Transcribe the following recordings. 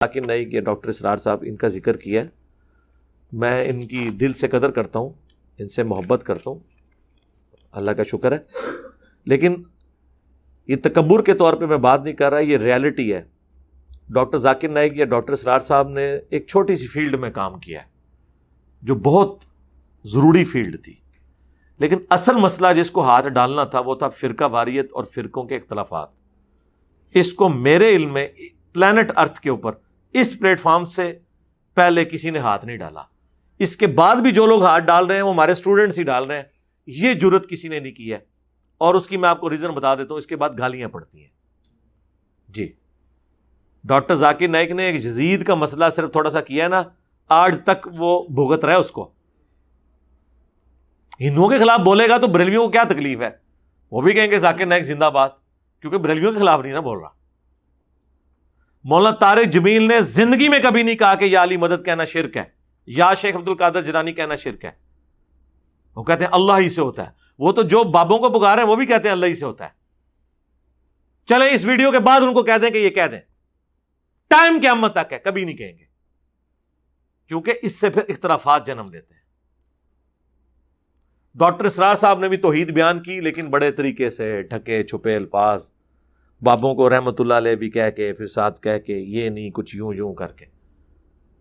ذاکر نائک یا ڈاکٹر اسرار صاحب ان کا ذکر کیا ہے، میں ان کی دل سے قدر کرتا ہوں، ان سے محبت کرتا ہوں، اللہ کا شکر ہے، لیکن یہ تکبر کے طور پہ میں بات نہیں کر رہا، یہ ریالٹی ہے۔ ڈاکٹر ذاکر نائک یا ڈاکٹر اسرار صاحب نے ایک چھوٹی سی فیلڈ میں کام کیا ہے جو بہت ضروری فیلڈ تھی، لیکن اصل مسئلہ جس کو ہاتھ ڈالنا تھا وہ تھا فرقہ واریت اور فرقوں کے اختلافات۔ اس کو میرے علم میں پلانٹ ارتھ کے اوپر اس پلیٹ فارم سے پہلے کسی نے ہاتھ نہیں ڈالا۔ اس کے بعد بھی جو لوگ ہاتھ ڈال رہے ہیں وہ ہمارے اسٹوڈنٹس ہی ڈال رہے ہیں، یہ جرت کسی نے نہیں کی ہے، اور اس کی میں آپ کو ریزن بتا دیتا ہوں، اس کے بعد گالیاں پڑتی ہیں۔ جی، ڈاکٹر ذاکر نائک نے ایک یزید کا مسئلہ صرف تھوڑا سا کیا ہے نا، آج تک وہ بھگت رہا ہے اس کو۔ ہندوؤں کے خلاف بولے گا تو بریلویوں کو کیا تکلیف ہے، وہ بھی کہیں گے ذاکر نائک زندہ باد، کیونکہ بریلویوں کے خلاف نہیں نا بول رہا۔ مولانا طارق جمیل نے زندگی میں کبھی نہیں کہا کہ یا علی مدد کہنا شرک ہے، یا شیخ عبد القادر جیلانی کہنا شرک ہے۔ وہ کہتے ہیں اللہ ہی سے ہوتا ہے، وہ تو جو بابوں کو پکار ہیں وہ بھی کہتے ہیں اللہ ہی سے ہوتا ہے۔ چلیں اس ویڈیو کے بعد ان کو کہہ دیں کہ یہ کہہ دیں، ٹائم قیامت تک ہے، کبھی نہیں کہیں گے، کیونکہ اس سے پھر اختلافات جنم لیتے ہیں۔ ڈاکٹر اسرار صاحب نے بھی توحید بیان کی، لیکن بڑے طریقے سے ڈھکے چھپے الفاظ، بابوں کو رحمت اللہ علیہ بھی کہہ کے پھر ساتھ کہہ کے یہ نہیں کچھ یوں یوں کر کے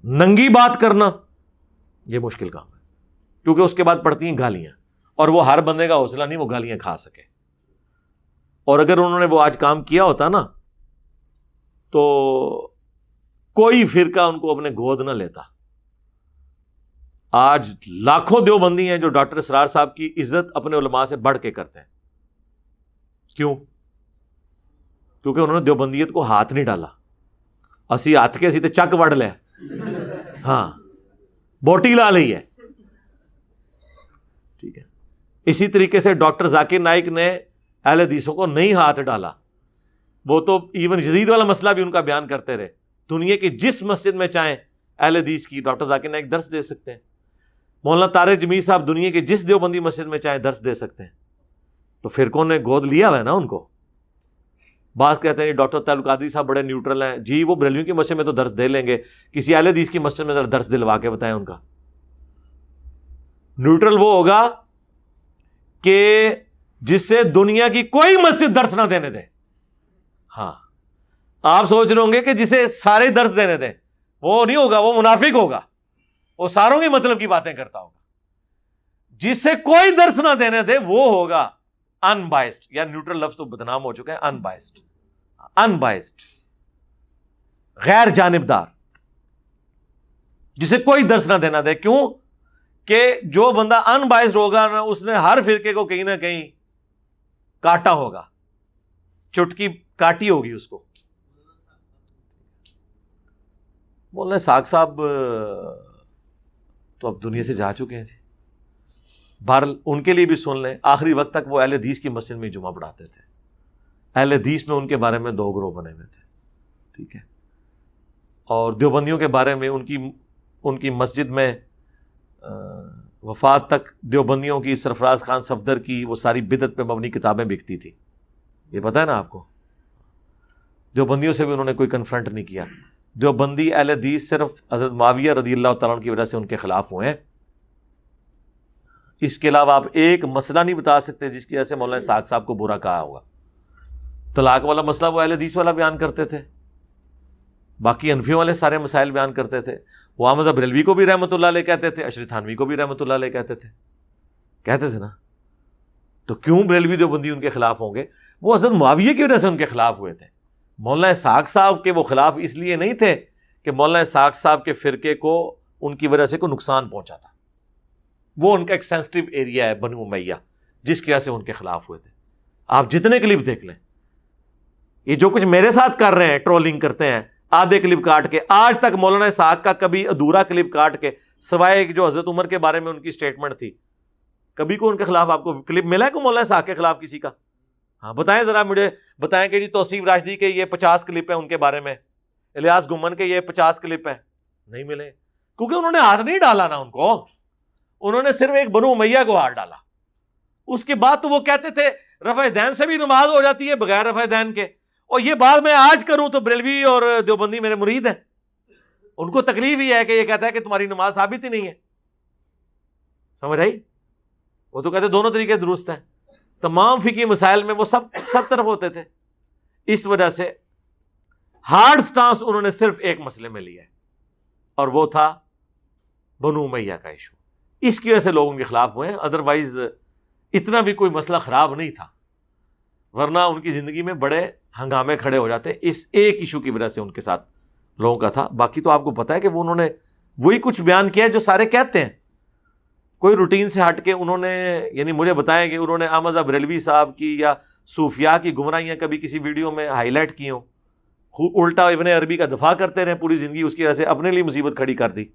ننگی بات کرنا، یہ مشکل کام ہے، کیونکہ اس کے بعد پڑتی ہیں گالیاں، اور وہ ہر بندے کا حوصلہ نہیں وہ گالیاں کھا سکے۔ اور اگر انہوں نے وہ آج کام کیا ہوتا نا تو کوئی فرقہ ان کو اپنے گود نہ لیتا۔ آج لاکھوں دیوبندی ہیں جو ڈاکٹر اسرار صاحب کی عزت اپنے علماء سے بڑھ کے کرتے ہیں۔ کیوں؟ کیونکہ انہوں نے دیوبندیت کو ہاتھ نہیں ڈالا۔ اسی ہاتھ کے اسی تے چک وڑ لے، ہاں بوٹی لا لی ہے، ٹھیک ہے۔ اسی طریقے سے ڈاکٹر ذاکر نائک نے اہل حدیثوں کو نہیں ہاتھ ڈالا، وہ تو ایون یزید والا مسئلہ بھی ان کا بیان کرتے رہے۔ دنیا کی جس مسجد میں چاہیں اہل حدیث کی ڈاکٹر ذاکر نائک درس دے سکتے ہیں۔ مولانا طارق جمیل صاحب دنیا کی جس دیوبندی مسجد میں چاہیں درس دے سکتے ہیں۔ تو فرقوں نے گود لیا ہوا ہے نا ان کو۔ بعض کہتے ہیں ڈاکٹر طارق قادری صاحب بڑے نیوٹرل ہیں، جی وہ بریلویوں کی مسجد میں تو درس دے لیں گے، کسی اہل حدیث کی مسجد میں ذرا درس دلوا کے بتائیں ان کا۔ نیوٹرل وہ ہوگا کہ جس سے دنیا کی کوئی مسجد درس نہ دینے دے۔ ہاں آپ سوچ رہے ہوں گے کہ جسے سارے درس دینے دیں، وہ نہیں ہوگا، وہ منافق ہوگا، وہ ساروں کی مطلب کی باتیں کرتا ہوگا۔ جس سے کوئی درس نہ دینے دے وہ ہوگا ان بائسڈ، یا نیوٹرل لفظ تو بدنام ہو چکا ہے، ان بائسڈ، ان بائسڈ، غیر جانبدار، جسے کوئی درس نہ دینا دے۔ کیوں کہ جو بندہ ان بائسڈ ہوگا نا، اس نے ہر فرقے کو کہیں نہ کہیں کاٹا ہوگا، چٹکی کاٹی ہوگی اس کو۔ مولانا اسحاق صاحب تو اب دنیا سے جا چکے ہیں جی، بہرحال ان کے لیے بھی سن لیں، آخری وقت تک وہ اہل حدیث کی مسجد میں جمعہ پڑھاتے تھے۔ اہل حدیث میں ان کے بارے میں 2 گروہ بنے ہوئے تھے، ٹھیک ہے۔ اور دیوبندیوں کے بارے میں ان کی مسجد میں وفات تک دیوبندیوں کی سرفراز خان صفدر کی وہ ساری بدعت پہ مبنی کتابیں بکتی تھی، یہ پتہ ہے نا آپ کو۔ دیوبندیوں سے بھی انہوں نے کوئی کنفرنٹ نہیں کیا۔ دیوبندی اہل حدیث صرف حضرت معاویہ رضی اللہ تعالیٰ عنہ کی وجہ سے ان کے خلاف ہوئے ہیں۔ اس کے علاوہ آپ ایک مسئلہ نہیں بتا سکتے جس کی وجہ سے مولانا اسحاق صاحب کو برا کہا ہوگا۔ طلاق والا مسئلہ وہ اہل حدیث والا بیان کرتے تھے، باقی حنفیوں والے سارے مسائل بیان کرتے تھے۔ وہ مذہب بریلوی کو بھی رحمۃ اللہ علیہ کہتے تھے، اشری تھانوی کو بھی رحمۃ اللہ علیہ کہتے تھے نا۔ تو کیوں بریلوی دیوبندی ان کے خلاف ہوں گے؟ وہ حضرت معاویہ کی وجہ سے ان کے خلاف ہوئے تھے۔ مولانا اسحاق صاحب کے وہ خلاف اس لیے نہیں تھے کہ مولانا اسحاق صاحب کے فرقے کو ان کی وجہ سے کوئی نقصان پہنچا تھا، وہ ان کا ایک سینسٹیو ایریا ہے بنو امیہ، جس کی وجہ سے ان کے خلاف ہوئے تھے۔ آپ جتنے کلپ دیکھ لیں، یہ جو کچھ میرے ساتھ کر رہے ہیں، ٹرولنگ کرتے ہیں آدھے کلپ کاٹ کے، آج تک مولانا اسحاق کا کبھی ادھورا کلپ کاٹ کے، سوائے جو حضرت عمر کے بارے میں ان کی سٹیٹمنٹ تھی، کبھی کو ان کے خلاف آپ کو کلپ ملا ہے کو مولانا اسحاق کے خلاف کسی کا؟ ہاں بتائیں ذرا، مجھے بتائیں کہ جی توصیف راشدی کے یہ 50 کلپ ہیں ان کے بارے میں، الیاس گمن کے یہ 50 کلپ ہیں، نہیں ملے، کیونکہ انہوں نے ہاتھ نہیں ڈالا نا ان کو، انہوں نے صرف ایک بنو امیہ کو ہاتھ ڈالا۔ اس کے بعد تو وہ کہتے تھے رفع دین سے بھی نماز ہو جاتی ہے بغیر رفع دین کے، اور یہ بات میں آج کروں تو بریلوی اور دیوبندی میرے مرید ہیں۔ ان کو تکلیف ہی ہے کہ یہ کہتا ہے کہ تمہاری نماز ثابت ہی نہیں ہے. سمجھ آئی؟ وہ تو کہتے دونوں طریقے درست ہیں. تمام فقہی مسائل میں وہ سب طرف ہوتے تھے. اس وجہ سے ہارڈ سٹانس انہوں نے صرف ایک مسئلے میں لیا ہے, اور وہ تھا بنو امیہ کا ایشو. اس کی وجہ سے لوگ ان کے خلاف ہوئے ہیں, ادروائز اتنا بھی کوئی مسئلہ خراب نہیں تھا, ورنہ ان کی زندگی میں بڑے ہنگامے کھڑے ہو جاتے اس ایک ایشو کی وجہ سے ان کے ساتھ لوگوں کا تھا. باقی تو آپ کو پتا ہے کہ وہ انہوں نے وہی کچھ بیان کیا جو سارے کہتے ہیں, کوئی روٹین سے ہٹ کے انہوں نے, یعنی مجھے بتائیں کہ انہوں نے احمد بریلوی صاحب کی یا صوفیاء کی گمراہیاں کبھی کسی ویڈیو میں ہائی لائٹ کی ہوں, الٹا ابن عربی کا دفاع کرتے رہے پوری زندگی, اس کی وجہ سے اپنے لیے مصیبت کھڑی کر دی.